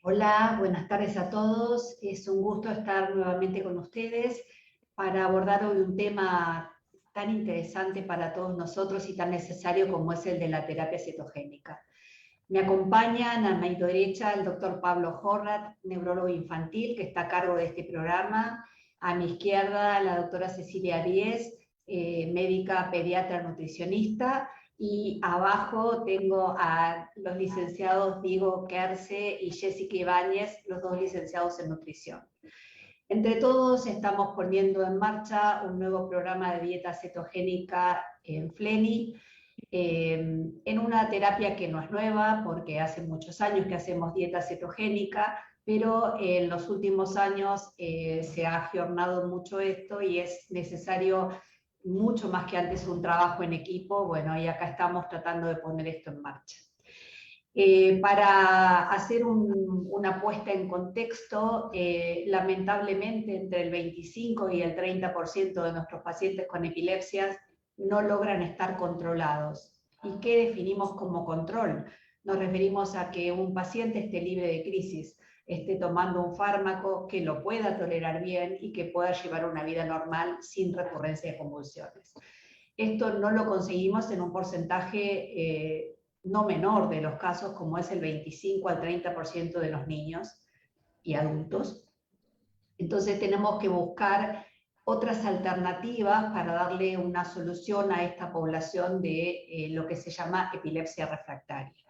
Hola, buenas tardes a todos. Es un gusto estar nuevamente con ustedes para abordar hoy un tema tan interesante para todos nosotros y tan necesario como es el de la terapia cetogénica. Me acompañan a mi derecha el doctor Pablo Jorrat, neurólogo infantil, que está a cargo de este programa. A mi izquierda la doctora Cecilia Díez, médica pediatra nutricionista. Y abajo tengo a los licenciados Diego Querce y Jessica Ibáñez, los dos licenciados en nutrición. Entre todos estamos poniendo en marcha un nuevo programa de dieta cetogénica en FLENI, en una terapia que no es nueva, porque hace muchos años que hacemos dieta cetogénica, pero en los últimos años se ha ayornado mucho esto y es necesario mucho más que antes un trabajo en equipo. Bueno, y acá estamos tratando de poner esto en marcha. Para hacer una puesta en contexto, lamentablemente entre el 25 y el 30% de nuestros pacientes con epilepsias no logran estar controlados. ¿Y qué definimos como control? Nos referimos a que un paciente esté libre de crisis, esté tomando un fármaco, que lo pueda tolerar bien y que pueda llevar una vida normal sin recurrencia de convulsiones. Esto no lo conseguimos en un porcentaje no menor de los casos, como es el 25 al 30% de los niños y adultos. Entonces tenemos que buscar otras alternativas para darle una solución a esta población de lo que se llama epilepsia refractaria.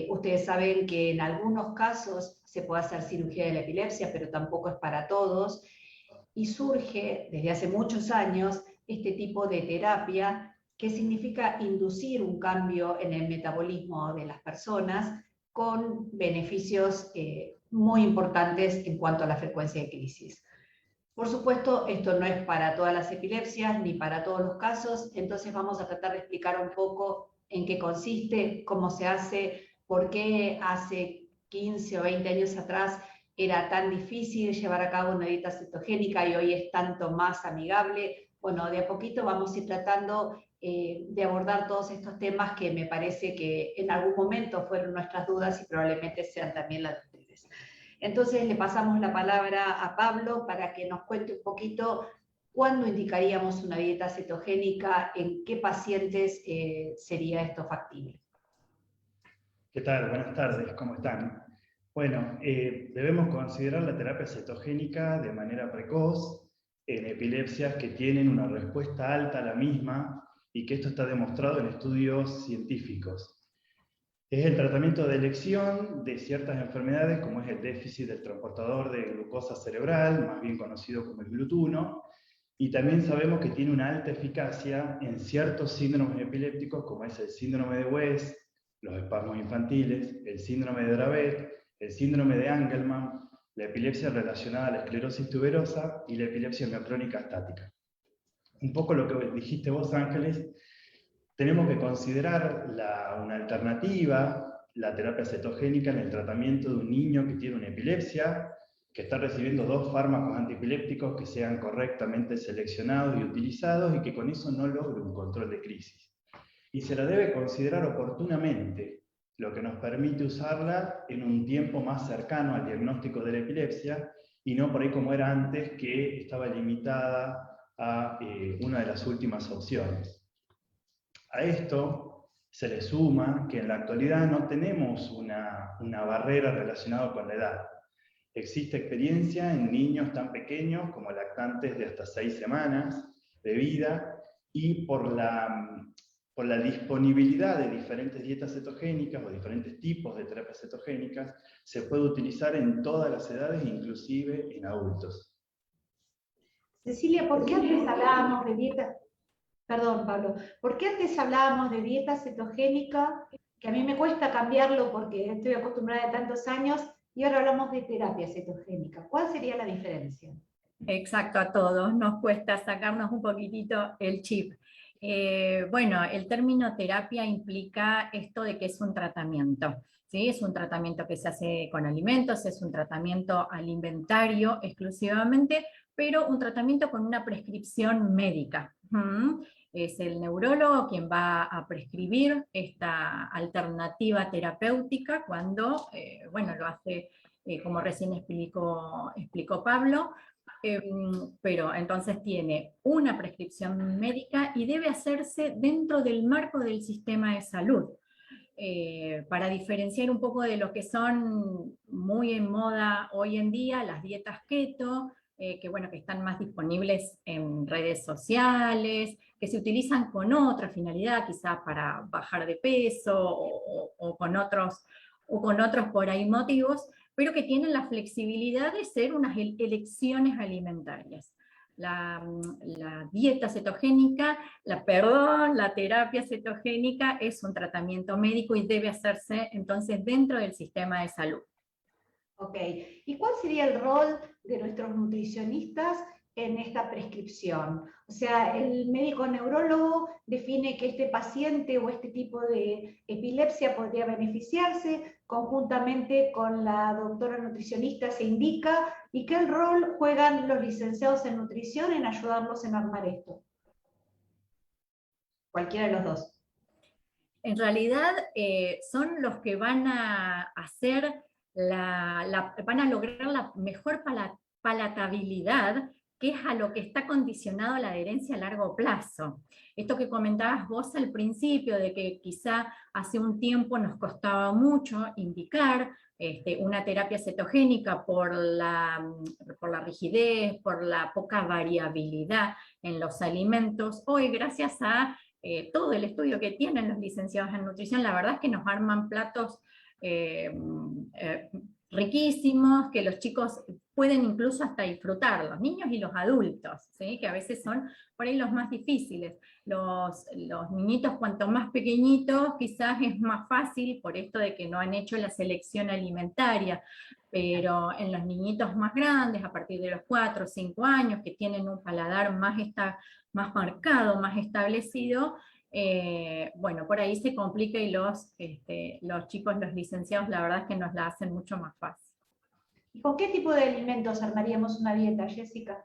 Ustedes saben que en algunos casos se puede hacer cirugía de la epilepsia, pero tampoco es para todos, y surge desde hace muchos años este tipo de terapia que significa inducir un cambio en el metabolismo de las personas con beneficios muy importantes en cuanto a la frecuencia de crisis. Por supuesto, esto no es para todas las epilepsias ni para todos los casos, entonces vamos a tratar de explicar un poco en qué consiste, cómo se hace, por qué hace 15 o 20 años atrás era tan difícil llevar a cabo una dieta cetogénica y hoy es tanto más amigable. Bueno, de a poquito vamos a ir tratando de abordar todos estos temas que me parece que en algún momento fueron nuestras dudas y probablemente sean también las de ustedes. Entonces le pasamos la palabra a Pablo para que nos cuente un poquito cuándo indicaríamos una dieta cetogénica, en qué pacientes sería esto factible. ¿Qué tal? Buenas tardes, ¿cómo están? Bueno, debemos considerar la terapia cetogénica de manera precoz en epilepsias que tienen una respuesta alta a la misma y que esto está demostrado en estudios científicos. Es el tratamiento de elección de ciertas enfermedades como es el déficit del transportador de glucosa cerebral, más bien conocido como el GLUT1, y también sabemos que tiene una alta eficacia en ciertos síndromes epilépticos como es el síndrome de West, los espasmos infantiles, el síndrome de Dravet, el síndrome de Angelman, la epilepsia relacionada a la esclerosis tuberosa y la epilepsia mioclónica estática. Un poco lo que dijiste vos, Ángeles, tenemos que considerar una alternativa, la terapia cetogénica, en el tratamiento de un niño que tiene una epilepsia, que está recibiendo 2 fármacos antiepilépticos que sean correctamente seleccionados y utilizados y que con eso no logre un control de crisis. Y se la debe considerar oportunamente, lo que nos permite usarla en un tiempo más cercano al diagnóstico de la epilepsia y no por ahí como era antes, que estaba limitada a una de las últimas opciones. A esto se le suma que en la actualidad no tenemos una barrera relacionada con la edad. Existe experiencia en niños tan pequeños como lactantes de hasta 6 semanas de vida, y por la disponibilidad de diferentes dietas cetogénicas o diferentes tipos de terapias cetogénicas, se puede utilizar en todas las edades, inclusive en adultos. Cecilia, ¿por qué antes hablábamos de dieta? Perdón, Pablo, ¿por qué antes hablábamos de dieta cetogénica, que a mí me cuesta cambiarlo porque estoy acostumbrada de tantos años, y ahora hablamos de terapia cetogénica? ¿Cuál sería la diferencia? Exacto, a todos nos cuesta sacarnos un poquitito el chip. Bueno, el término terapia implica esto de que es un tratamiento, ¿sí? Es un tratamiento que se hace con alimentos, es un tratamiento alimentario exclusivamente, pero un tratamiento con una prescripción médica. Es el neurólogo quien va a prescribir esta alternativa terapéutica cuando, bueno, lo hace, como recién explicó Pablo, pero entonces tiene una prescripción médica y debe hacerse dentro del marco del sistema de salud. Para diferenciar un poco de lo que son muy en moda hoy en día, las dietas keto, que bueno, que están más disponibles en redes sociales, que se utilizan con otra finalidad, quizás para bajar de peso o con otros por ahí motivos, pero que tienen la flexibilidad de ser unas elecciones alimentarias. La dieta cetogénica, la terapia cetogénica es un tratamiento médico y debe hacerse entonces dentro del sistema de salud. Ok, ¿y cuál sería el rol de nuestros nutricionistas en esta prescripción? O sea, el médico neurólogo define que este paciente o este tipo de epilepsia podría beneficiarse, conjuntamente con la doctora nutricionista se indica, ¿y qué rol juegan los licenciados en nutrición en ayudarlos en armar esto? Cualquiera de los dos. En realidad son los que van a hacer van a lograr la mejor palatabilidad, que es a lo que está condicionado la adherencia a largo plazo. Esto que comentabas vos al principio, de que quizá hace un tiempo nos costaba mucho indicar una terapia cetogénica por la rigidez, por la poca variabilidad en los alimentos. Hoy, gracias a todo el estudio que tienen los licenciados en nutrición, la verdad es que nos arman platos riquísimos, que los chicos pueden incluso hasta disfrutar, los niños y los adultos, ¿sí? Que a veces son por ahí los más difíciles. Los niñitos cuanto más pequeñitos quizás es más fácil por esto de que no han hecho la selección alimentaria, pero en los niñitos más grandes, a partir de los 4 o 5 años, que tienen un paladar más marcado, más establecido, bueno, por ahí se complica y los chicos, los licenciados, la verdad es que nos la hacen mucho más fácil. ¿Y con qué tipo de alimentos armaríamos una dieta, Jessica?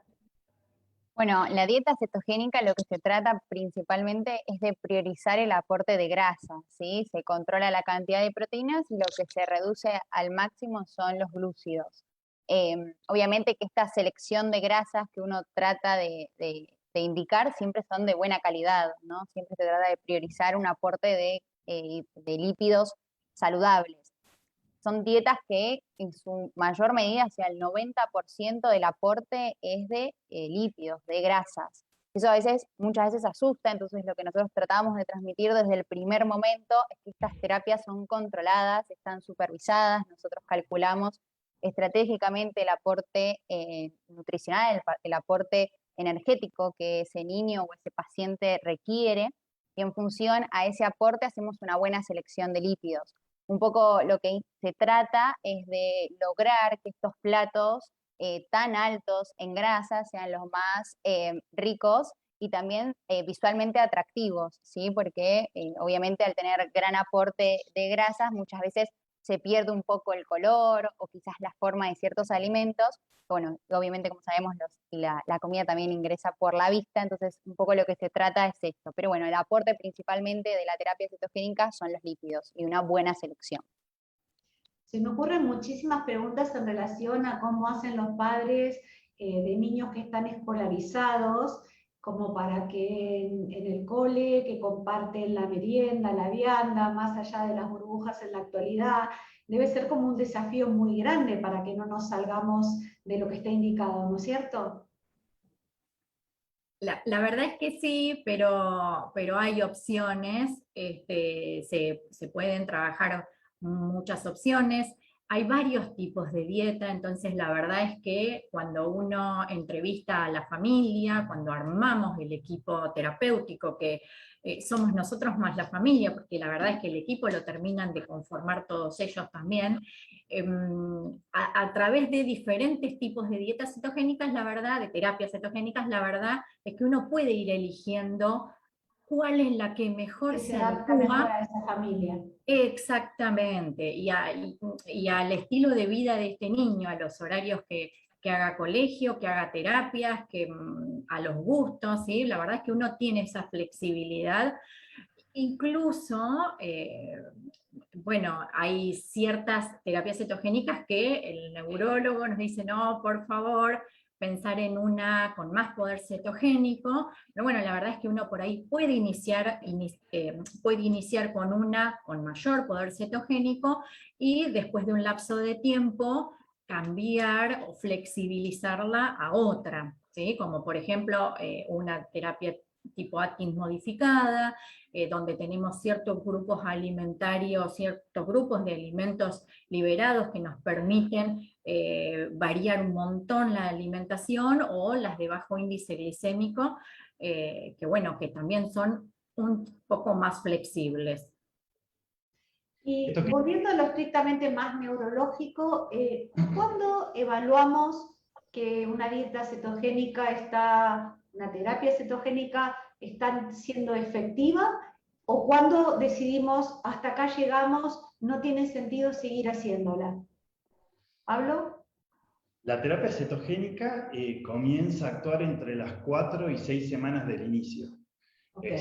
Bueno, la dieta cetogénica lo que se trata principalmente es de priorizar el aporte de grasa, ¿sí? Se controla la cantidad de proteínas y lo que se reduce al máximo son los glúcidos. Obviamente que esta selección de grasas que uno trata de indicar siempre son de buena calidad, ¿no? Siempre se trata de priorizar un aporte de lípidos saludables. Son dietas que en su mayor medida, o sea, el 90% del aporte es de lípidos, de grasas. Eso muchas veces asusta, entonces lo que nosotros tratamos de transmitir desde el primer momento es que estas terapias son controladas, están supervisadas, nosotros calculamos estratégicamente el aporte nutricional, el aporte energético que ese niño o ese paciente requiere, y en función a ese aporte hacemos una buena selección de lípidos. Un poco lo que se trata es de lograr que estos platos tan altos en grasa sean los más ricos y también visualmente atractivos, ¿sí? Porque obviamente al tener gran aporte de grasas muchas veces se pierde un poco el color o quizás la forma de ciertos alimentos. Bueno, obviamente como sabemos la comida también ingresa por la vista, entonces un poco lo que se trata es esto. Pero bueno, el aporte principalmente de la terapia cetogénica son los lípidos y una buena selección. Se me ocurren muchísimas preguntas en relación a cómo hacen los padres de niños que están escolarizados, como para que en el cole, que comparten la merienda, la vianda, más allá de las burbujas en la actualidad, debe ser como un desafío muy grande para que no nos salgamos de lo que está indicado, ¿no es cierto? La verdad es que sí, pero hay opciones, se pueden trabajar muchas opciones. Hay varios tipos de dieta, entonces la verdad es que cuando uno entrevista a la familia, cuando armamos el equipo terapéutico, que somos nosotros más la familia, porque la verdad es que el equipo lo terminan de conformar todos ellos también, a través de diferentes tipos de dietas cetogénicas, la verdad, de terapias cetogénicas, la verdad es que uno puede ir eligiendo cuál es la que mejor Que se se adapta mejor adecua. a esa familia. Exactamente, y al estilo de vida de este niño, a los horarios que que haga colegio, que haga terapias, que a los gustos, ¿sí? La verdad es que uno tiene esa flexibilidad. Incluso, bueno, hay ciertas terapias cetogénicas que el neurólogo nos dice, no, por favor, pensar en una con más poder cetogénico, pero bueno, la verdad es que uno por ahí puede iniciar con una con mayor poder cetogénico y después de un lapso de tiempo cambiar o flexibilizarla a otra, ¿sí? Como por ejemplo una terapia tipo Atkins modificada, donde tenemos ciertos grupos alimentarios, ciertos grupos de alimentos liberados que nos permiten variar un montón la alimentación, o las de bajo índice glicémico, que bueno, que también son un poco más flexibles. Y volviendo a lo estrictamente más neurológico, ¿cuándo evaluamos que una dieta cetogénica una terapia cetogénica está siendo efectiva? ¿O cuándo decidimos, hasta acá llegamos, no tiene sentido seguir haciéndola? ¿Pablo? La terapia cetogénica comienza a actuar entre las 4 y 6 semanas del inicio. Okay.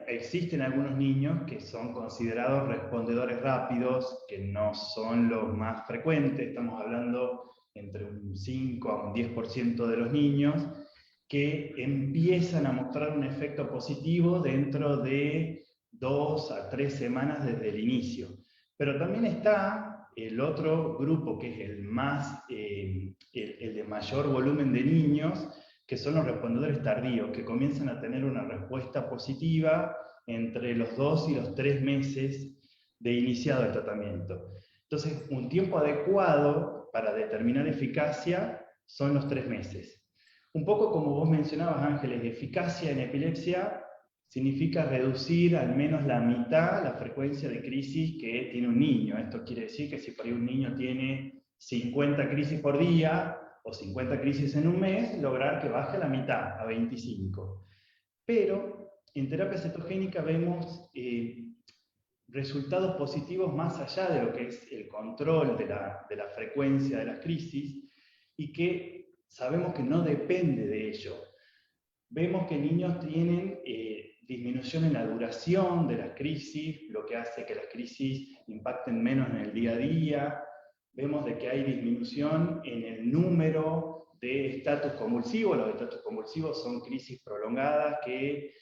Existen algunos niños que son considerados respondedores rápidos, que no son los más frecuentes, estamos hablando entre un 5 a un 10% de los niños, que empiezan a mostrar un efecto positivo dentro de 2 a 3 semanas desde el inicio. Pero también está el otro grupo, que es el de mayor volumen de niños, que son los respondedores tardíos, que comienzan a tener una respuesta positiva entre los 2 y los 3 meses de iniciado el tratamiento. Entonces, un tiempo adecuado para determinar eficacia son los 3 meses. Un poco como vos mencionabas, Ángeles, eficacia en epilepsia significa reducir al menos la mitad la frecuencia de crisis que tiene un niño. Esto quiere decir que si por ahí un niño tiene 50 crisis por día, o 50 crisis en un mes, lograr que baje la mitad, a 25. Pero en terapia cetogénica vemos resultados positivos más allá de lo que es el control de la frecuencia de las crisis, y que sabemos que no depende de ello. Vemos que niños tienen disminución en la duración de las crisis, lo que hace que las crisis impacten menos en el día a día. Vemos de que hay disminución en el número de estatus convulsivos. Los estatus convulsivos son crisis prolongadas que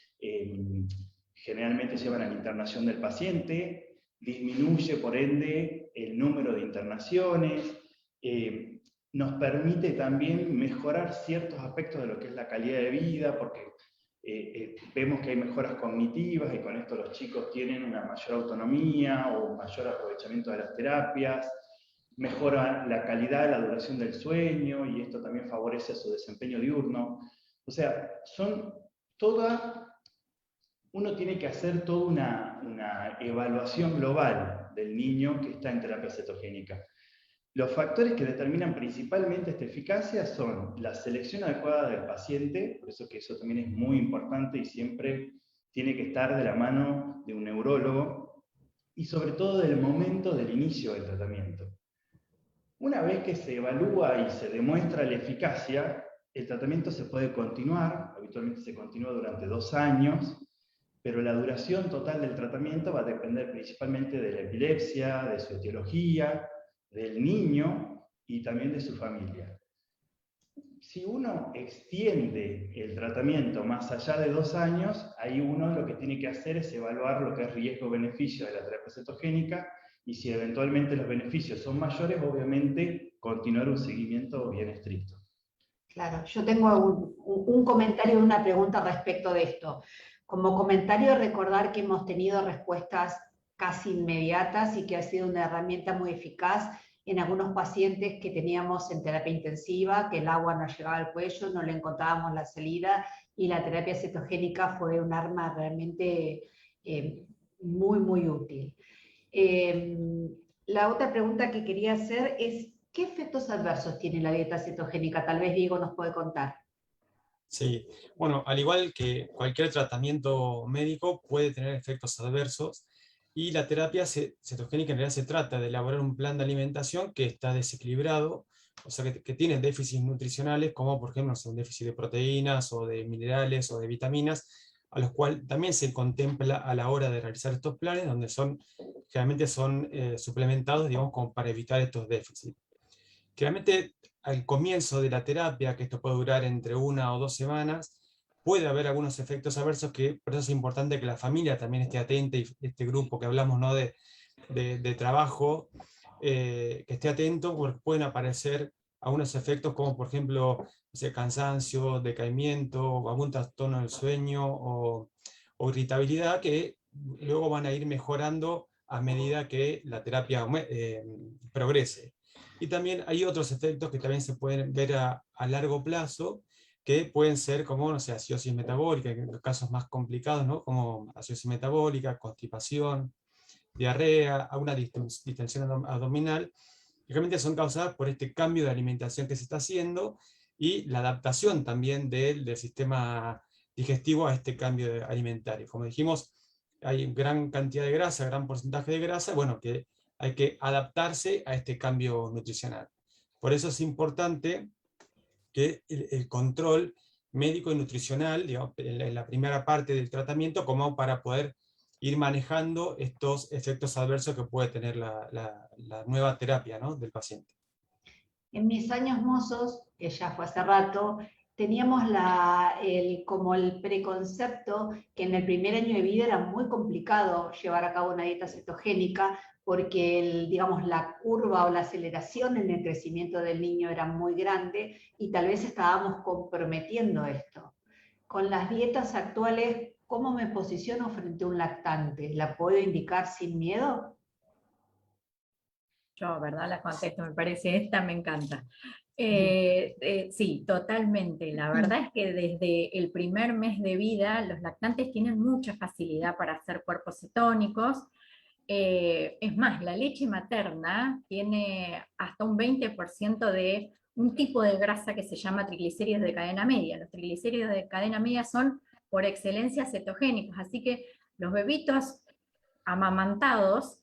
generalmente llevan a la internación del paciente. Disminuye, por ende, el número de internaciones. Nos permite también mejorar ciertos aspectos de lo que es la calidad de vida, porque vemos que hay mejoras cognitivas, y con esto los chicos tienen una mayor autonomía o mayor aprovechamiento de las terapias. Mejora la calidad, la duración del sueño, y esto también favorece su desempeño diurno. O sea, uno tiene que hacer toda una evaluación global del niño que está en terapia cetogénica. Los factores que determinan principalmente esta eficacia son la selección adecuada del paciente, por eso que eso también es muy importante y siempre tiene que estar de la mano de un neurólogo, y sobre todo del momento del inicio del tratamiento. Una vez que se evalúa y se demuestra la eficacia, el tratamiento se puede continuar, habitualmente se continúa durante 2 años, pero la duración total del tratamiento va a depender principalmente de la epilepsia, de su etiología, del niño y también de su familia. Si uno extiende el tratamiento más allá de 2 años, ahí uno lo que tiene que hacer es evaluar lo que es riesgo-beneficio de la terapia cetogénica, y si eventualmente los beneficios son mayores, obviamente continuar un seguimiento bien estricto. Claro, yo tengo un comentario, una pregunta respecto de esto. Como comentario, recordar que hemos tenido respuestas casi inmediatas y que ha sido una herramienta muy eficaz en algunos pacientes que teníamos en terapia intensiva, que el agua no llegaba al cuello, no le encontrábamos la salida, y la terapia cetogénica fue un arma realmente muy, muy útil. La otra pregunta que quería hacer es, ¿qué efectos adversos tiene la dieta cetogénica? Tal vez Diego nos puede contar. Sí, bueno, al igual que cualquier tratamiento médico puede tener efectos adversos, y la terapia cetogénica en realidad se trata de elaborar un plan de alimentación que está desequilibrado o sea, que tienen déficits nutricionales, como por ejemplo, no sé, un déficit de proteínas, o de minerales, o de vitaminas, a los cuales también se contempla a la hora de realizar estos planes, donde generalmente son suplementados, digamos, como para evitar estos déficits. Generalmente, al comienzo de la terapia, que esto puede durar entre 1 o 2 semanas, puede haber algunos efectos adversos que por eso es importante que la familia también esté atenta, y este grupo que hablamos, ¿no?, de trabajo, que esté atento, porque pueden aparecer algunos efectos como por ejemplo, no sé, cansancio, decaimiento, o algún trastorno del sueño, o irritabilidad, que luego van a ir mejorando a medida que la terapia progrese. Y también hay otros efectos que también se pueden ver a largo plazo, que pueden ser como, no sé, acidosis metabólica, en casos más complicados, ¿no?, como acidosis metabólica, constipación, diarrea, alguna distensión abdominal, que realmente son causadas por este cambio de alimentación que se está haciendo, y la adaptación también del sistema digestivo a este cambio alimentario. Como dijimos, hay gran cantidad de grasa, gran porcentaje de grasa, bueno, que hay que adaptarse a este cambio nutricional. Por eso es importante que el control médico y nutricional, digamos, en la primera parte del tratamiento, como para poder ir manejando estos efectos adversos que puede tener la nueva terapia, ¿no?, del paciente. En mis años mozos, que ya fue hace rato, teníamos como el preconcepto que en el primer año de vida era muy complicado llevar a cabo una dieta cetogénica, porque digamos, la curva o la aceleración en el crecimiento del niño era muy grande y tal vez estábamos comprometiendo esto. Con las dietas actuales, ¿cómo me posiciono frente a un lactante? ¿La puedo indicar sin miedo? Yo, ¿verdad? La contesto, me parece, esta me encanta. Sí, totalmente. La verdad es que desde el primer mes de vida los lactantes tienen mucha facilidad para hacer cuerpos cetónicos. Es más, la leche materna tiene hasta un 20% de un tipo de grasa que se llama triglicéridos de cadena media. Los triglicéridos de cadena media son por excelencia cetogénicos, así que los bebitos amamantados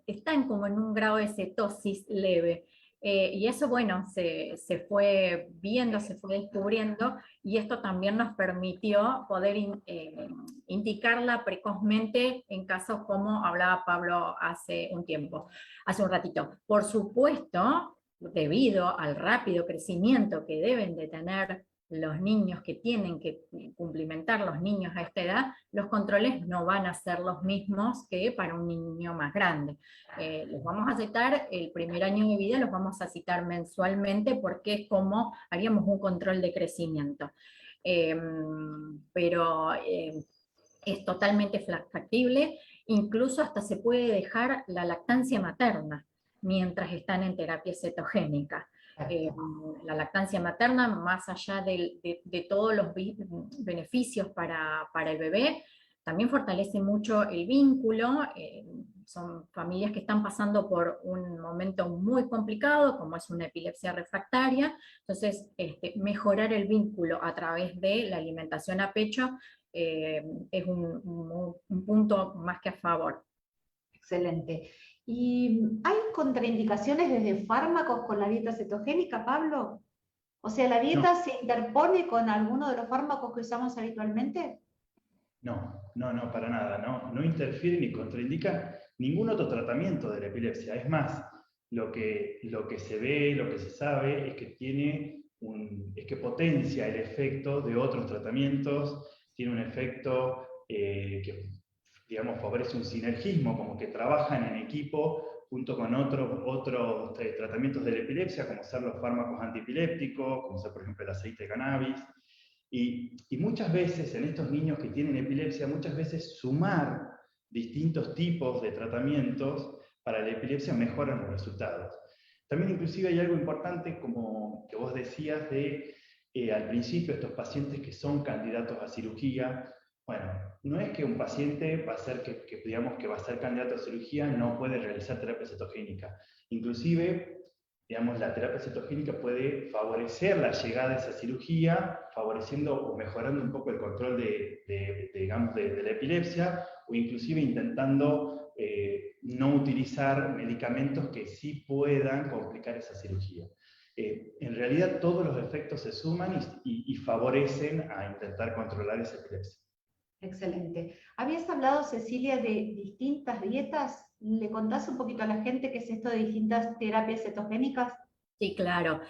están como en un grado de cetosis leve. Y eso, bueno, se fue viendo, se fue descubriendo, y esto también nos permitió poder indicarla precozmente en casos como hablaba Pablo hace un ratito. Por supuesto, debido al rápido crecimiento que deben de tener los niños, que tienen que cumplimentar los niños a esta edad, los controles no van a ser los mismos que para un niño más grande. Los vamos a citar el primer año de vida, los vamos a citar mensualmente, porque es como haríamos un control de crecimiento. Pero es totalmente factible, incluso hasta se puede dejar la lactancia materna mientras están en terapia cetogénica. La lactancia materna, más allá de todos los beneficios para el bebé, también fortalece mucho el vínculo. Son familias que están pasando por un momento muy complicado, como es una epilepsia refractaria, entonces mejorar el vínculo a través de la alimentación a pecho es un punto más que a favor. Excelente. ¿Y hay contraindicaciones desde fármacos con la dieta cetogénica, Pablo? O sea, ¿la dieta se interpone con alguno de los fármacos que usamos habitualmente? No, para nada. No interfiere ni contraindica ningún otro tratamiento de la epilepsia. Es más, lo que se ve, lo que se sabe, es que potencia el efecto de otros tratamientos, tiene un efecto que, digamos, favorece un sinergismo, como que trabajan en equipo junto con otros tratamientos de la epilepsia, como ser los fármacos antiepilépticos, como ser, por ejemplo, el aceite de cannabis. Y muchas veces en estos niños que tienen epilepsia, muchas veces sumar distintos tipos de tratamientos para la epilepsia mejoran los resultados. También inclusive hay algo importante, como que vos decías, al principio estos pacientes que son candidatos a cirugía. Bueno, no es que un paciente digamos que va a ser candidato a cirugía no puede realizar terapia cetogénica. Inclusive, digamos, la terapia cetogénica puede favorecer la llegada a esa cirugía, favoreciendo o mejorando un poco el control de la epilepsia, o inclusive intentando no utilizar medicamentos que sí puedan complicar esa cirugía. En realidad todos los efectos se suman y favorecen a intentar controlar esa epilepsia. Excelente. Habías hablado, Cecilia, de distintas dietas. ¿Le contás un poquito a la gente qué es esto de distintas terapias cetogénicas? Sí, claro.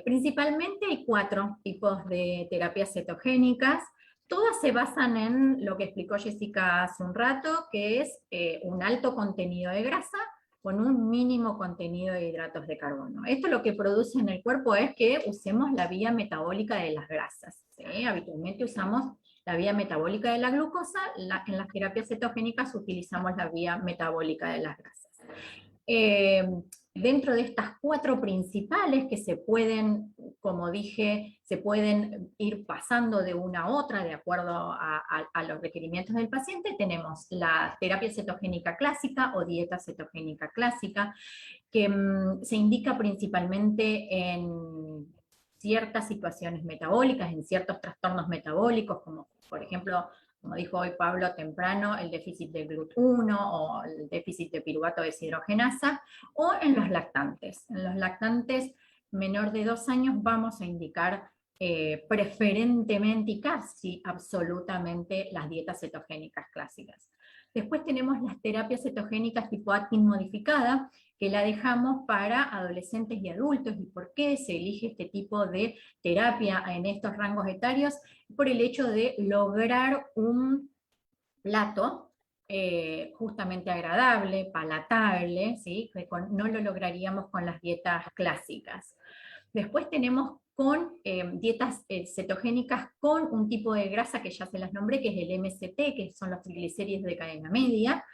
Principalmente hay 4 tipos de terapias cetogénicas. Todas se basan en lo que explicó Jessica hace un rato, que es un alto contenido de grasa con un mínimo contenido de hidratos de carbono. Esto lo que produce en el cuerpo es que usemos la vía metabólica de las grasas, ¿sí? Habitualmente usamos la vía metabólica de la glucosa, en las terapias cetogénicas utilizamos la vía metabólica de las grasas. Dentro de estas 4 principales que se pueden, como dije, se pueden ir pasando de una a otra de acuerdo a los requerimientos del paciente, tenemos la terapia cetogénica clásica o dieta cetogénica clásica, que se indica principalmente en ciertas situaciones metabólicas, en ciertos trastornos metabólicos, como por ejemplo, como dijo hoy Pablo temprano, el déficit de GLUT1 o el déficit de piruvato deshidrogenasa, o en los lactantes. En los lactantes menor de 2 años vamos a indicar preferentemente y casi absolutamente las dietas cetogénicas clásicas. Después tenemos las terapias cetogénicas tipo Atkins modificada, que la dejamos para adolescentes y adultos. ¿Y por qué se elige este tipo de terapia en estos rangos etarios? Por el hecho de lograr un plato justamente agradable, palatable, ¿sí? Que no lo lograríamos con las dietas clásicas. Después tenemos con dietas cetogénicas con un tipo de grasa que ya se las nombré, que es el MCT, que son los triglicéridos de cadena media,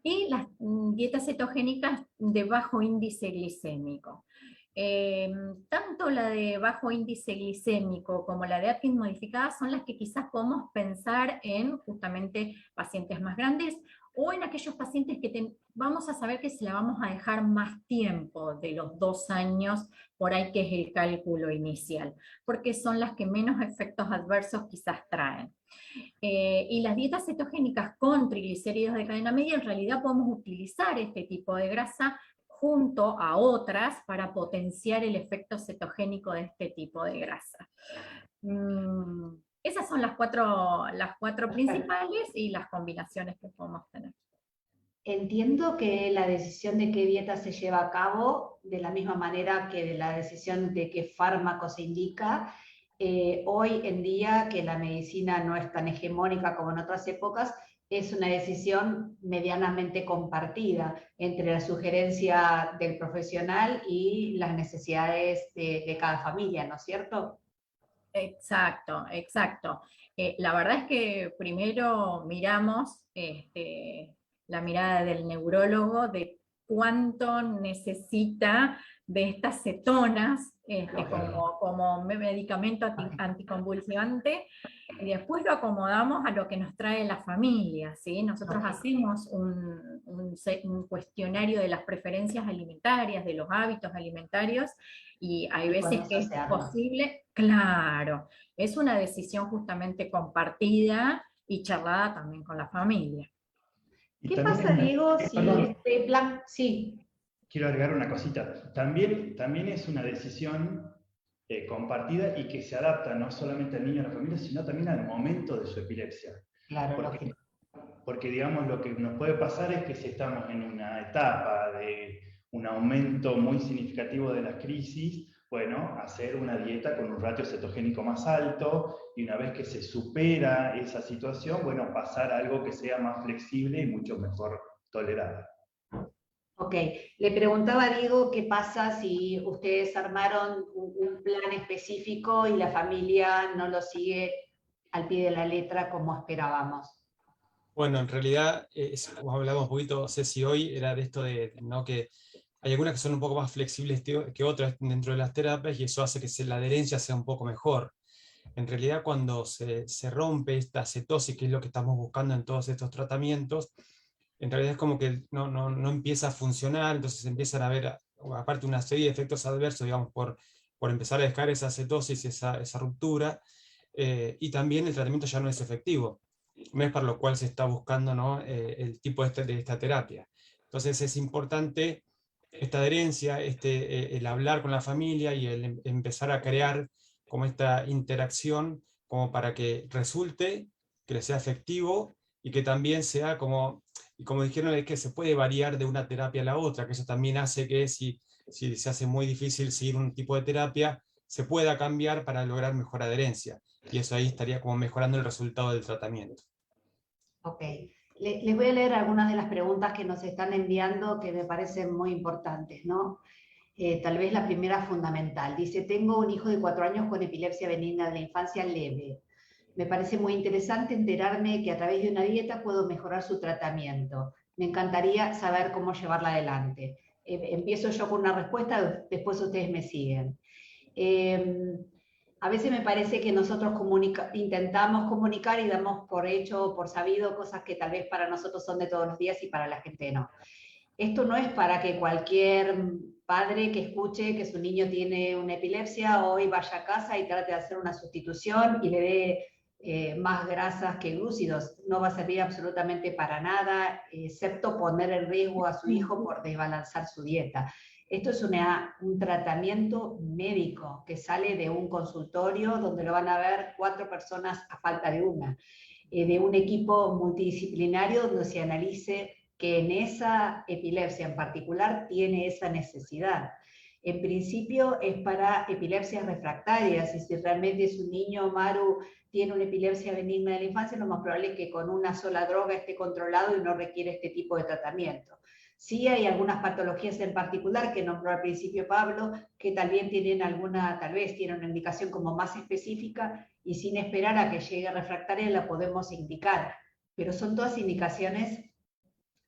y las dietas cetogénicas de bajo índice glicémico. Tanto la de bajo índice glicémico como la de Atkins modificada son las que quizás podemos pensar en justamente pacientes más grandes o en aquellos pacientes que vamos a saber que se la vamos a dejar más tiempo de los 2 años, por ahí que es el cálculo inicial, porque son las que menos efectos adversos quizás traen. Y las dietas cetogénicas con triglicéridos de cadena media, en realidad podemos utilizar este tipo de grasa junto a otras para potenciar el efecto cetogénico de este tipo de grasa. Esas son las cuatro principales y las combinaciones que podemos tener. Entiendo que la decisión de qué dieta se lleva a cabo, de la misma manera que de la decisión de qué fármaco se indica, hoy en día que la medicina no es tan hegemónica como en otras épocas, es una decisión medianamente compartida entre la sugerencia del profesional y las necesidades de cada familia, ¿no es cierto? Exacto, exacto. La verdad es que primero miramos la mirada del neurólogo de cuánto necesita de estas cetonas como medicamento anticonvulsivante, y después lo acomodamos a lo que nos trae la familia, ¿sí? Nosotros hacemos un cuestionario de las preferencias alimentarias, de los hábitos alimentarios, y hay veces que es posible, claro, es una decisión justamente compartida y charlada también con la familia. ¿Qué pasa, Diego, si este plan... Sí. Quiero agregar una cosita. También es una decisión compartida y que se adapta no solamente al niño y a la familia, sino también al momento de su epilepsia. Claro, porque digamos, lo que nos puede pasar es que si estamos en una etapa de un aumento muy significativo de las crisis, bueno, hacer una dieta con un ratio cetogénico más alto, y una vez que se supera esa situación, bueno, pasar a algo que sea más flexible y mucho mejor tolerado. Ok, le preguntaba a Diego qué pasa si ustedes armaron un plan específico y la familia no lo sigue al pie de la letra como esperábamos. Bueno, en realidad, como hablamos un poquito, Ceci, hoy era de esto de ¿no? que hay algunas que son un poco más flexibles que otras dentro de las terapias, y eso hace que la adherencia sea un poco mejor. En realidad, cuando se rompe esta cetosis, que es lo que estamos buscando en todos estos tratamientos, en realidad es como que no empieza a funcionar, entonces empiezan a haber, aparte, una serie de efectos adversos, digamos, por empezar a dejar esa cetosis, esa ruptura, y también el tratamiento ya no es efectivo. No es para lo cual se está buscando, ¿no? El tipo de esta terapia. Entonces es importante esta adherencia, el hablar con la familia y el empezar a crear como esta interacción como para que resulte, que le sea efectivo y que también sea como, y como dijeron, es que se puede variar de una terapia a la otra, que eso también hace que si se hace muy difícil seguir un tipo de terapia, se pueda cambiar para lograr mejor adherencia. Y eso ahí estaría como mejorando el resultado del tratamiento. Ok. Les voy a leer algunas de las preguntas que nos están enviando que me parecen muy importantes, ¿no? Tal vez la primera fundamental. Dice, tengo un hijo de 4 años con epilepsia benigna de la infancia leve. Me parece muy interesante enterarme que a través de una dieta puedo mejorar su tratamiento. Me encantaría saber cómo llevarla adelante. Empiezo yo con una respuesta, después ustedes me siguen. A veces me parece que nosotros intentamos comunicar y damos por hecho, por sabido, cosas que tal vez para nosotros son de todos los días y para la gente no. Esto no es para que cualquier padre que escuche que su niño tiene una epilepsia hoy vaya a casa y trate de hacer una sustitución y le dé más grasas que glúcidos. No va a servir absolutamente para nada, excepto poner en riesgo a su hijo por desbalanzar su dieta. Esto es un tratamiento médico que sale de un consultorio donde lo van a ver 4 personas a falta de una, de un equipo multidisciplinario donde se analice que en esa epilepsia en particular tiene esa necesidad. En principio es para epilepsias refractarias, y si realmente es un niño, Maru, tiene una epilepsia benigna de la infancia, lo más probable es que con una sola droga esté controlado y no requiere este tipo de tratamiento. Sí hay algunas patologías en particular que nombró al principio Pablo, que también tienen tal vez tienen una indicación como más específica y sin esperar a que llegue refractaria la podemos indicar, pero son todas indicaciones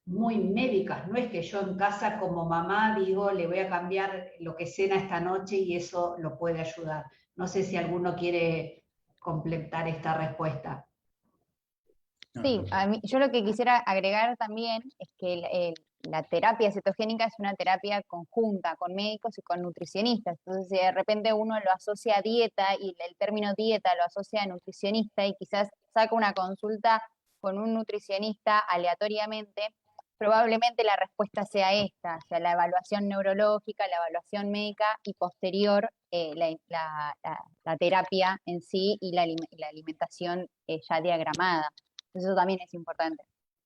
muy médicas, no es que yo en casa como mamá digo le voy a cambiar lo que cena esta noche y eso lo puede ayudar. No sé si alguno quiere completar esta respuesta. Sí, yo lo que quisiera agregar también es que la terapia cetogénica es una terapia conjunta con médicos y con nutricionistas. Entonces, si de repente uno lo asocia a dieta y el término dieta lo asocia a nutricionista y quizás saca una consulta con un nutricionista aleatoriamente, probablemente la respuesta sea esta, o sea, la evaluación neurológica, la evaluación médica y posterior la terapia en sí y la alimentación ya diagramada. Eso también es importante.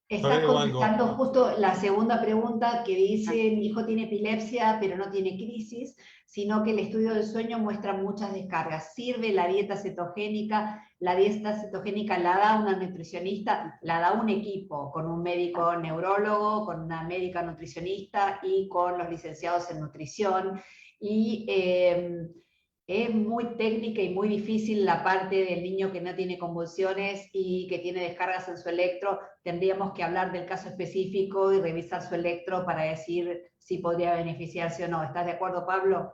Estás contestando justo la segunda pregunta que dice, mi hijo tiene epilepsia pero no tiene crisis, sino que el estudio del sueño muestra muchas descargas. ¿Sirve la dieta cetogénica? La dieta cetogénica la da una nutricionista, la da un equipo con un médico neurólogo, con una médica nutricionista y con los licenciados en nutrición. Y es muy técnica y muy difícil la parte del niño que no tiene convulsiones y que tiene descargas en su electro. Tendríamos que hablar del caso específico y revisar su electro para decir si podría beneficiarse o no. ¿Estás de acuerdo, Pablo?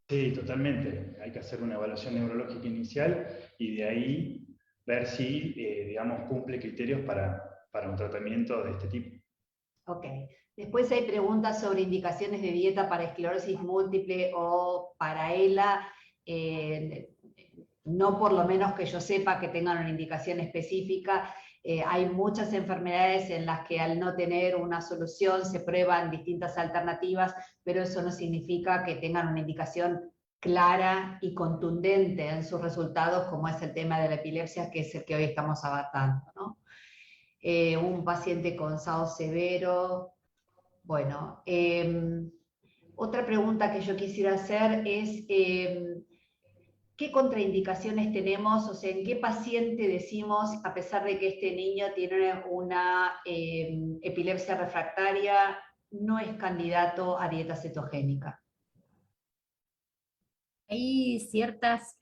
Sí, totalmente. Hay que hacer una evaluación neurológica inicial y de ahí ver si, digamos, cumple criterios para un tratamiento de este tipo. Ok. Después hay preguntas sobre indicaciones de dieta para esclerosis múltiple o para ELA. No por lo menos que yo sepa que tengan una indicación específica. Hay muchas enfermedades en las que al no tener una solución se prueban distintas alternativas, pero eso no significa que tengan una indicación clara y contundente en sus resultados, como es el tema de la epilepsia, que es el que hoy estamos abarcando, ¿no? Un paciente con SAO severo. Bueno, otra pregunta que yo quisiera hacer es, ¿qué contraindicaciones tenemos? O sea, ¿en qué paciente decimos, a pesar de que este niño tiene una epilepsia refractaria, no es candidato a dieta cetogénica? Hay ciertas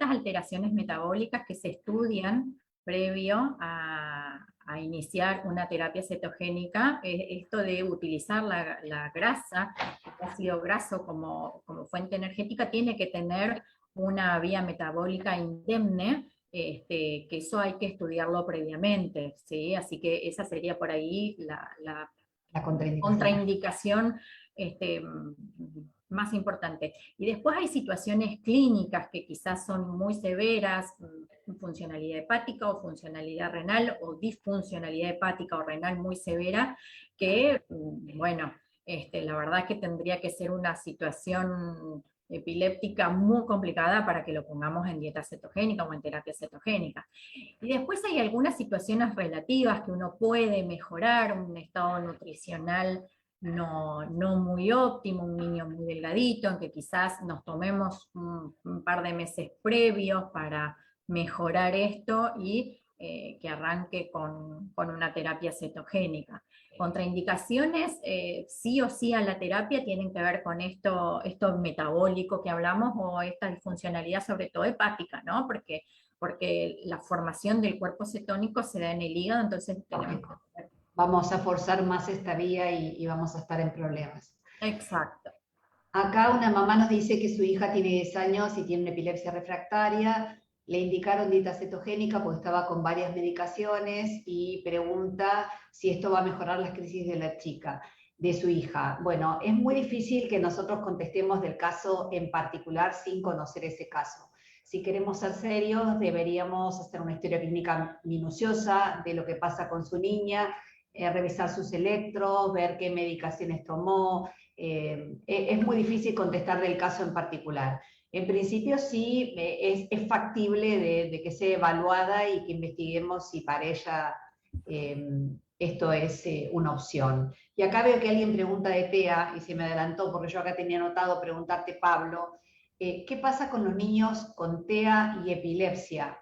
alteraciones metabólicas que se estudian previo a iniciar una terapia cetogénica. Esto de utilizar la grasa, el ácido graso como fuente energética, tiene que tener una vía metabólica indemne, que eso hay que estudiarlo previamente, ¿sí? Así que esa sería por ahí la contraindicación más importante. Y después hay situaciones clínicas que quizás son muy severas, funcionalidad hepática o funcionalidad renal o disfuncionalidad hepática o renal muy severa, que, bueno, la verdad es que tendría que ser una situación epiléptica muy complicada para que lo pongamos en dieta cetogénica o en terapia cetogénica. Y después hay algunas situaciones relativas que uno puede mejorar, un estado nutricional no muy óptimo, un niño muy delgadito, en que quizás nos tomemos un par de meses previos para mejorar esto y que arranque con una terapia cetogénica. Contraindicaciones, sí o sí a la terapia tienen que ver con esto metabólico que hablamos o esta disfuncionalidad sobre todo hepática, ¿no? Porque la formación del cuerpo cetónico se da en el hígado, entonces tenemos que... Vamos a forzar más esta vía y vamos a estar en problemas. Exacto. Acá una mamá nos dice que su hija tiene 10 años y tiene una epilepsia refractaria, le indicaron dieta cetogénica porque estaba con varias medicaciones y pregunta si esto va a mejorar las crisis de la chica, de su hija. Bueno, es muy difícil que nosotros contestemos del caso en particular sin conocer ese caso. Si queremos ser serios, deberíamos hacer una historia clínica minuciosa de lo que pasa con su niña, revisar sus electros, ver qué medicaciones tomó. Es muy difícil contestar del caso en particular. En principio sí es factible de que sea evaluada y que investiguemos si para ella esto es una opción. Y acá veo que alguien pregunta de TEA, y se me adelantó porque yo acá tenía anotado preguntarte, Pablo, ¿qué pasa con los niños con TEA y epilepsia?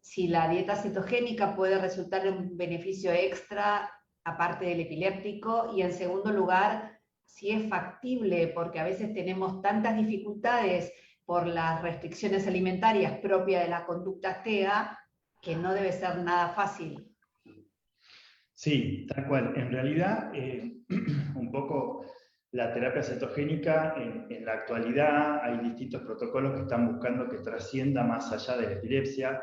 Si la dieta cetogénica puede resultar en un beneficio extra aparte del epiléptico, y en segundo lugar, si es factible, porque a veces tenemos tantas dificultades por las restricciones alimentarias propias de la conducta TEA, que no debe ser nada fácil. Sí, tal cual. En realidad, un poco la terapia cetogénica, en la actualidad hay distintos protocolos que están buscando que trascienda más allá de la epilepsia.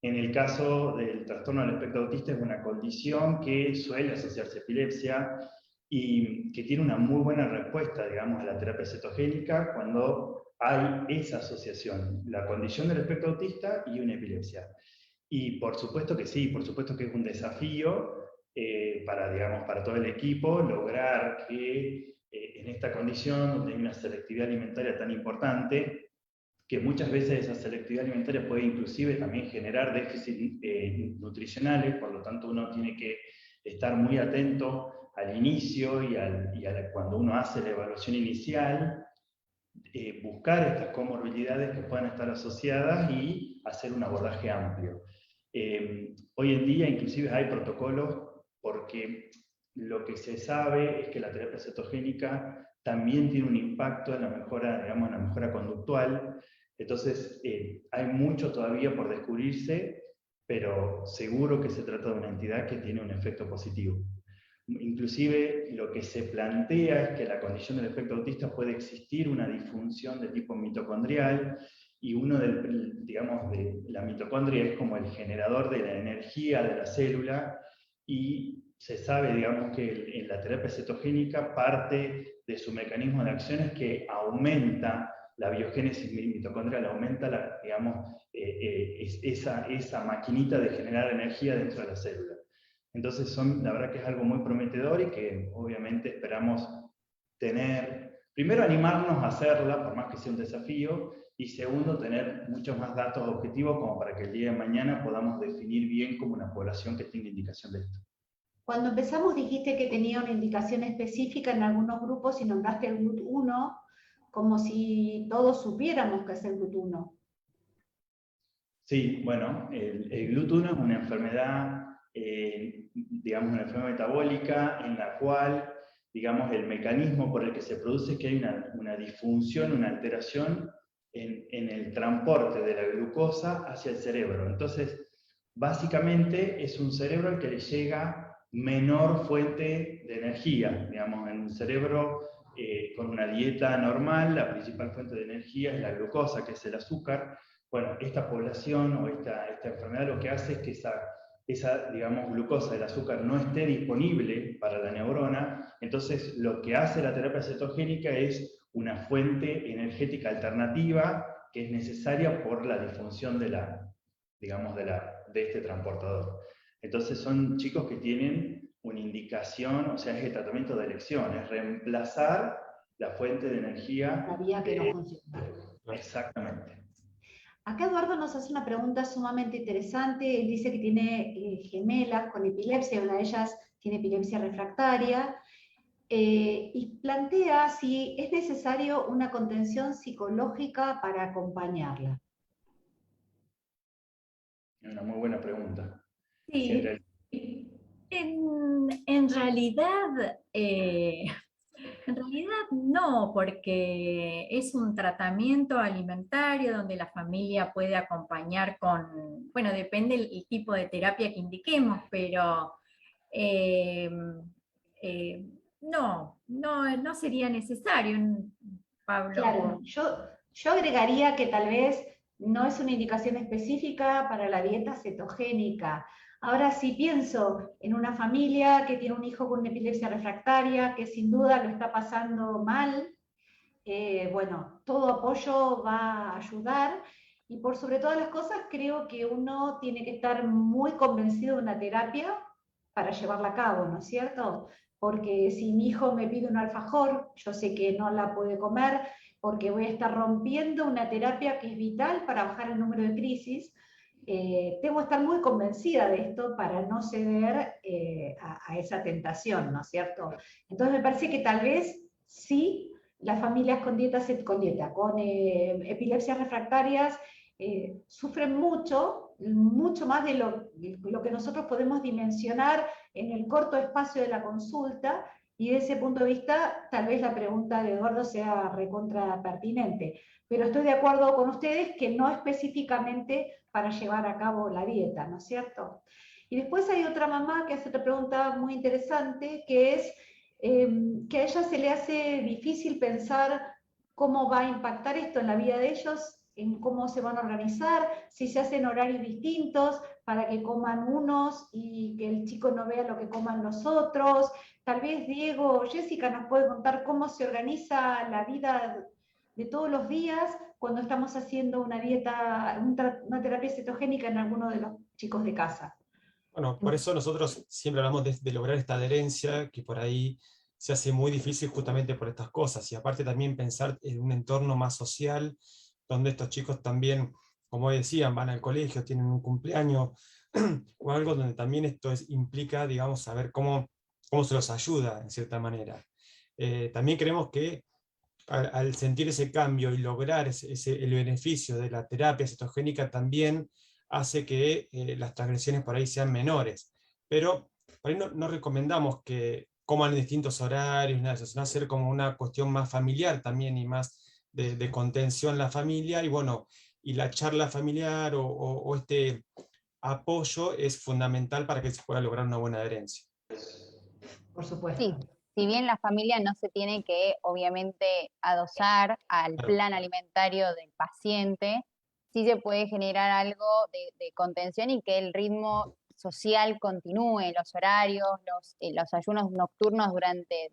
En el caso del trastorno del espectro autista es una condición que suele asociarse a epilepsia y que tiene una muy buena respuesta, digamos, a la terapia cetogénica cuando hay esa asociación, la condición del espectro autista y una epilepsia. Y por supuesto que sí, por supuesto que es un desafío para todo el equipo lograr que en esta condición donde hay una selectividad alimentaria tan importante, que muchas veces esa selectividad alimentaria puede inclusive también generar déficits nutricionales, por lo tanto uno tiene que estar muy atento al inicio y cuando uno hace la evaluación inicial, buscar estas comorbilidades que puedan estar asociadas y hacer un abordaje amplio. Hoy en día inclusive hay protocolos porque lo que se sabe es que la terapia cetogénica también tiene un impacto en la mejora, digamos, en la mejora conductual. Entonces, hay mucho todavía por descubrirse, pero seguro que se trata de una entidad que tiene un efecto positivo. Inclusive, lo que se plantea es que la condición del espectro autista puede existir una disfunción de tipo mitocondrial, y la mitocondria es como el generador de la energía de la célula, y se sabe, digamos, que en la terapia cetogénica parte de su mecanismo de acción es que aumenta la biogénesis mitocondrial, aumenta esa maquinita de generar energía dentro de la célula. Entonces la verdad que es algo muy prometedor y que obviamente esperamos primero animarnos a hacerla, por más que sea un desafío, y segundo, tener muchos más datos objetivos como para que el día de mañana podamos definir bien como una población que tenga indicación de esto. Cuando empezamos dijiste que tenía una indicación específica en algunos grupos y nombraste el GLUT1, como si todos supiéramos qué es el GLUT1. Sí, bueno, el GLUT1 es una enfermedad, digamos, una enfermedad metabólica en la cual, digamos, el mecanismo por el que se produce es que hay una disfunción, una alteración en el transporte de la glucosa hacia el cerebro. Entonces, básicamente es un cerebro al que le llega menor fuente de energía. Digamos, en un cerebro con una dieta normal, la principal fuente de energía es la glucosa, que es el azúcar. Bueno, esta población o esta enfermedad lo que hace es que esa, digamos, glucosa, el azúcar, no esté disponible para la neurona. Entonces, lo que hace la terapia cetogénica es una fuente energética alternativa que es necesaria por la disfunción de este transportador. Entonces son chicos que tienen una indicación, o sea, es el tratamiento de elección, es reemplazar la fuente de energía. La vía que no funciona. Exactamente. Acá Eduardo nos hace una pregunta sumamente interesante. Él dice que tiene gemelas con epilepsia, una de ellas tiene epilepsia refractaria, y plantea si es necesario una contención psicológica para acompañarla. Una muy buena pregunta. Sí, en realidad no, porque es un tratamiento alimentario donde la familia puede acompañar con, bueno, depende el tipo de terapia que indiquemos, pero no sería necesario, Pablo. Claro, yo agregaría que tal vez no es una indicación específica para la dieta cetogénica. Ahora, si pienso en una familia que tiene un hijo con una epilepsia refractaria, que sin duda lo está pasando mal, bueno, todo apoyo va a ayudar. Y por sobre todas las cosas, creo que uno tiene que estar muy convencido de una terapia para llevarla a cabo, ¿no es cierto? Porque si mi hijo me pide un alfajor, yo sé que no la puede comer, porque voy a estar rompiendo una terapia que es vital para bajar el número de crisis. Tengo que estar muy convencida de esto para no ceder a esa tentación, ¿no es cierto? Entonces me parece que tal vez sí, las familias con epilepsias refractarias sufren mucho más de lo que nosotros podemos dimensionar en el corto espacio de la consulta, y desde ese punto de vista tal vez la pregunta de Eduardo sea recontra pertinente, pero estoy de acuerdo con ustedes que no específicamente para llevar a cabo la dieta, ¿no es cierto? Y después hay otra mamá que hace otra pregunta muy interesante, que es que a ella se le hace difícil pensar cómo va a impactar esto en la vida de ellos, en cómo se van a organizar, si se hacen horarios distintos para que coman unos y que el chico no vea lo que coman los otros. Tal vez Diego o Jessica nos puede contar cómo se organiza la vida de todos los días cuando estamos haciendo una dieta, una terapia cetogénica en alguno de los chicos de casa. Bueno, por eso nosotros siempre hablamos de lograr esta adherencia, que por ahí se hace muy difícil justamente por estas cosas, y aparte también pensar en un entorno más social, donde estos chicos también, como decían, van al colegio, tienen un cumpleaños, o algo donde también esto implica, digamos, saber cómo se los ayuda, en cierta manera. También creemos que al sentir ese cambio y lograr el beneficio de la terapia cetogénica también hace que las transgresiones por ahí sean menores. Pero por ahí no recomendamos que coman en distintos horarios, nada de eso, sino hacer como una cuestión más familiar también y más de contención la familia. Y bueno, y la charla familiar o este apoyo es fundamental para que se pueda lograr una buena adherencia. Por supuesto. Sí, si bien la familia no se tiene que, obviamente, adosar al plan alimentario del paciente, sí se puede generar algo de contención y que el ritmo social continúe, los horarios, los ayunos nocturnos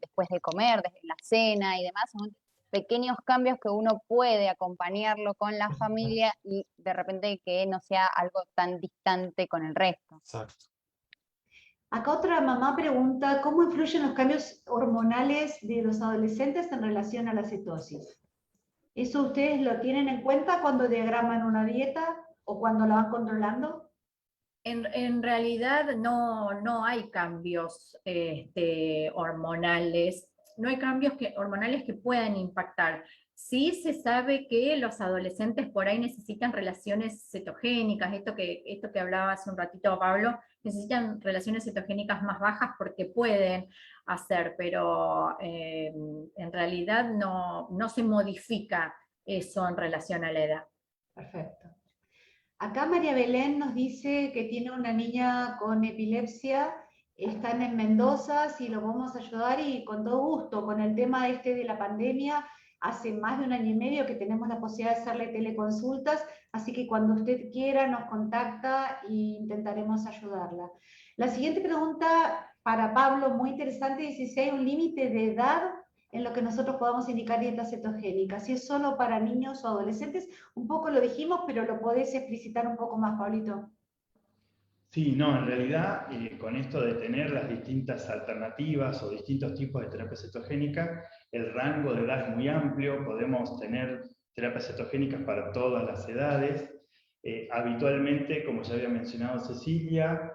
después de comer, desde la cena y demás, son pequeños cambios que uno puede acompañarlo con la familia y de repente que no sea algo tan distante con el resto. Exacto. Acá otra mamá pregunta, ¿cómo influyen los cambios hormonales de los adolescentes en relación a la cetosis? ¿Eso ustedes lo tienen en cuenta cuando diagraman una dieta o cuando la van controlando? En realidad no hay cambios hormonales, no hay cambios hormonales que puedan impactar. Sí se sabe que los adolescentes por ahí necesitan relaciones cetogénicas, esto que hablaba hace un ratito Pablo, necesitan relaciones cetogénicas más bajas porque pueden hacer, pero en realidad no se modifica eso en relación a la edad. Perfecto. Acá María Belén nos dice que tiene una niña con epilepsia, están en Mendoza, si lo vamos a ayudar y con todo gusto, con el tema de la pandemia, hace más de 1 año y medio que tenemos la posibilidad de hacerle teleconsultas, así que cuando usted quiera nos contacta e intentaremos ayudarla. La siguiente pregunta para Pablo, muy interesante, dice si hay un límite de edad en lo que nosotros podamos indicar dieta cetogénica? Si es solo para niños o adolescentes, un poco lo dijimos, pero lo podés explicitar un poco más, Pablito. Sí, no, en realidad con esto de tener las distintas alternativas o distintos tipos de terapia cetogénica, el rango de edad es muy amplio, podemos tener terapias cetogénicas para todas las edades. Habitualmente, como ya había mencionado Cecilia,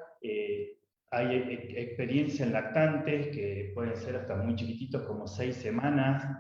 hay experiencia en lactantes que pueden ser hasta muy chiquititos, como 6 semanas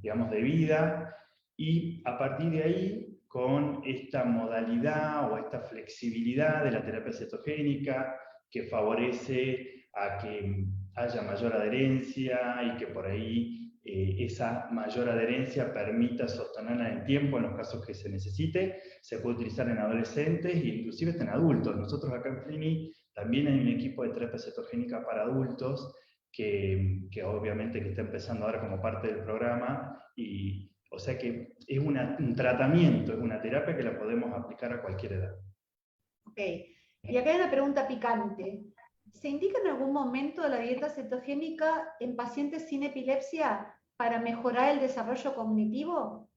digamos, de vida, y a partir de ahí, con esta modalidad o esta flexibilidad de la terapia cetogénica que favorece a que haya mayor adherencia y que por ahí esa mayor adherencia permita sostenerla en el tiempo en los casos que se necesite. Se puede utilizar en adolescentes e inclusive en adultos. Nosotros acá en Flini también hay un equipo de terapia cetogénica para adultos que obviamente que está empezando ahora como parte del programa, y o sea que es un tratamiento, es una terapia que la podemos aplicar a cualquier edad. Ok, y acá hay una pregunta picante. ¿Se indica en algún momento la dieta cetogénica en pacientes sin epilepsia para mejorar el desarrollo cognitivo?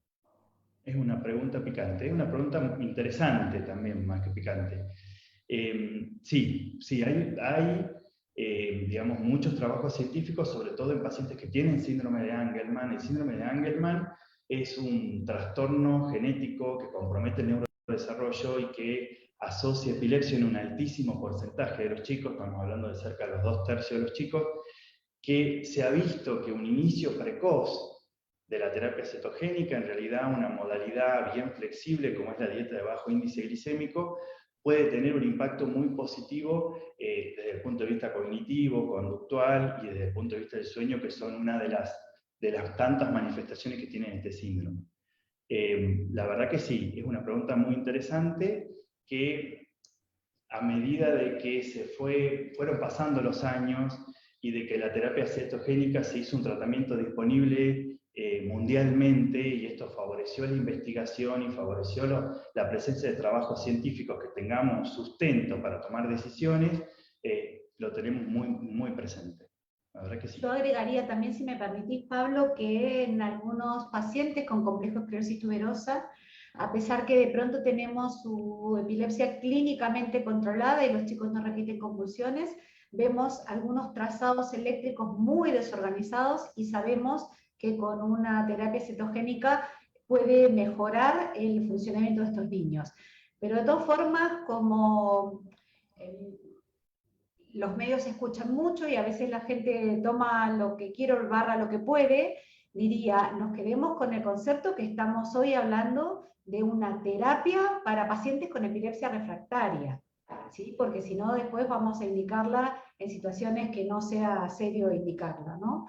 Es una pregunta picante, es una pregunta interesante también, más que picante. Sí, hay digamos, muchos trabajos científicos, sobre todo en pacientes que tienen síndrome de Angelman. El síndrome de Angelman es un trastorno genético que compromete el neurodesarrollo y que asocia epilepsia en un altísimo porcentaje de los chicos, estamos hablando de cerca de los 2/3 de los chicos, que se ha visto que un inicio precoz de la terapia cetogénica, en realidad una modalidad bien flexible como es la dieta de bajo índice glicémico, puede tener un impacto muy positivo desde el punto de vista cognitivo, conductual y desde el punto de vista del sueño, que son una de las tantas manifestaciones que tiene este síndrome. La verdad que sí, es una pregunta muy interesante que a medida de que fueron pasando los años y de que la terapia cetogénica se hizo un tratamiento disponible mundialmente, y esto favoreció la investigación y favoreció la presencia de trabajos científicos que tengamos sustento para tomar decisiones, lo tenemos muy, muy presente. La verdad que sí. Yo agregaría también, si me permitís, Pablo, que en algunos pacientes con complejo de esclerosis tuberosa, a pesar que de pronto tenemos su epilepsia clínicamente controlada y los chicos no repiten convulsiones, vemos algunos trazados eléctricos muy desorganizados y sabemos que con una terapia cetogénica puede mejorar el funcionamiento de estos niños. Pero de todas formas, como los medios se escuchan mucho y a veces la gente toma lo que quiere o barra lo que puede, diría, nos quedemos con el concepto que estamos hoy hablando de una terapia para pacientes con epilepsia refractaria, ¿sí? Porque si no después vamos a indicarla en situaciones que no sea serio indicarla, ¿no?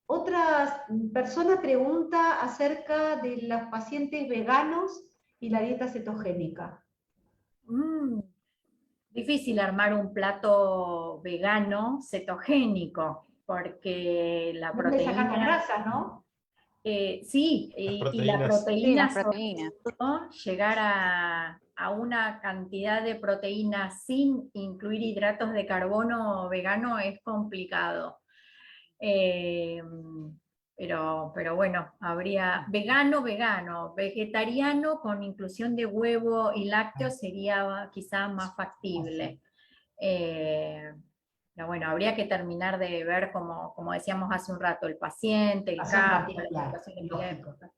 Otra persona pregunta acerca de los pacientes veganos y la dieta cetogénica. Difícil armar un plato vegano cetogénico, porque la ¿Dónde sacan las proteína... grasas, no? Sí, y la Sí, proteína, las proteínas. ¿no? Llegar a una cantidad de proteínas sin incluir hidratos de carbono vegano es complicado. Pero bueno, habría vegano, vegetariano con inclusión de huevo y lácteos sería quizá más factible. Pero bueno, habría que terminar de ver, como decíamos hace un rato, el paciente, el caso, la situación epiléptica.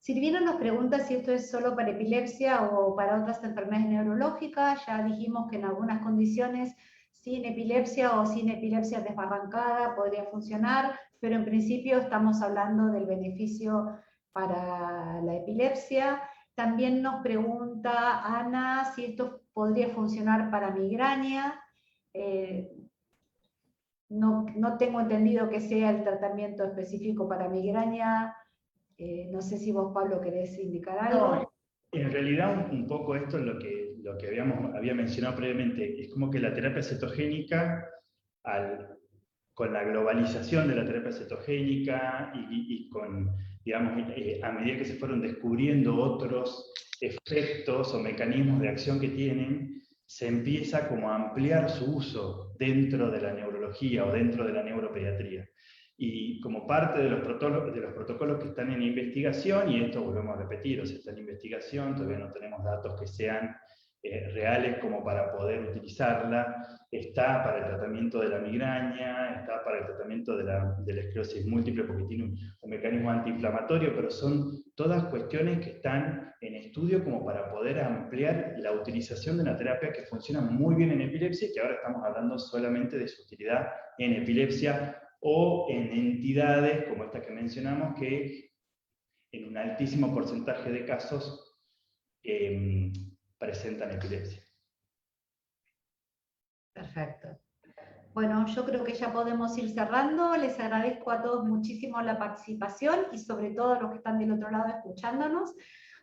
Silvina nos pregunta si esto es solo para epilepsia o para otras enfermedades neurológicas. Ya dijimos que en algunas condiciones sin epilepsia o sin epilepsia desbarrancada podría funcionar, pero en principio estamos hablando del beneficio para la epilepsia. También nos pregunta Ana si esto podría funcionar para migraña. No tengo entendido que sea el tratamiento específico para migraña. No sé si vos, Pablo, querés indicar algo. No, en realidad un poco esto es lo que había mencionado previamente. Es como que la terapia cetogénica, con la globalización de la terapia cetogénica y con, digamos, a medida que se fueron descubriendo otros efectos o mecanismos de acción que tienen, se empieza como a ampliar su uso dentro de la neurología o dentro de la neuropediatría. Y como parte de los protocolos que están en investigación, y esto volvemos a repetir, o sea, está en investigación, todavía no tenemos datos que sean reales como para poder utilizarla, está para el tratamiento de la migraña, está para el tratamiento de la esclerosis múltiple porque tiene un mecanismo antiinflamatorio, pero son todas cuestiones que están en estudio como para poder ampliar la utilización de una terapia que funciona muy bien en epilepsia y que ahora estamos hablando solamente de su utilidad en epilepsia o en entidades como esta que mencionamos que en un altísimo porcentaje de casos presentan epilepsia. Perfecto. Bueno, yo creo que ya podemos ir cerrando. Les agradezco a todos muchísimo la participación y sobre todo a los que están del otro lado escuchándonos.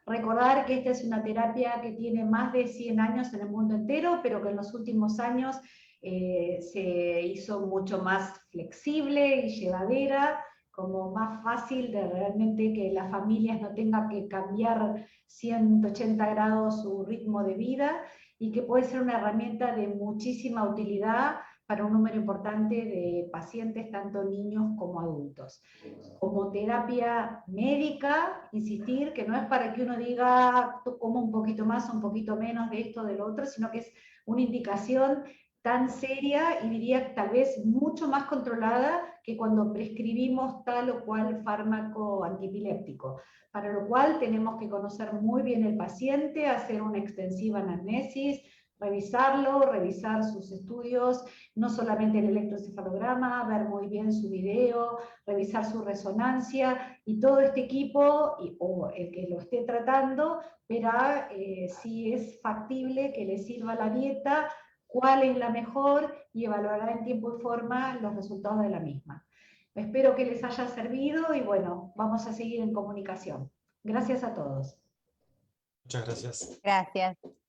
Recordar que esta es una terapia que tiene más de 100 años en el mundo entero, pero que en los últimos años se hizo mucho más flexible y llevadera, como más fácil de realmente que las familias no tengan que cambiar 180 grados su ritmo de vida, y que puede ser una herramienta de muchísima utilidad para un número importante de pacientes, tanto niños como adultos. Como terapia médica, insistir que no es para que uno diga, como un poquito más o un poquito menos de esto o de lo otro, sino que es una indicación tan seria y diría tal vez mucho más controlada que cuando prescribimos tal o cual fármaco antiepiléptico, para lo cual tenemos que conocer muy bien el paciente, hacer una extensiva anamnesis, revisarlo, revisar sus estudios, no solamente el electroencefalograma, ver muy bien su video, revisar su resonancia, y todo este equipo, o el que lo esté tratando, verá si es factible que le sirva la dieta, cuál es la mejor, y evaluará en tiempo y forma los resultados de la misma. Espero que les haya servido y bueno, vamos a seguir en comunicación. Gracias a todos. Muchas gracias. Gracias.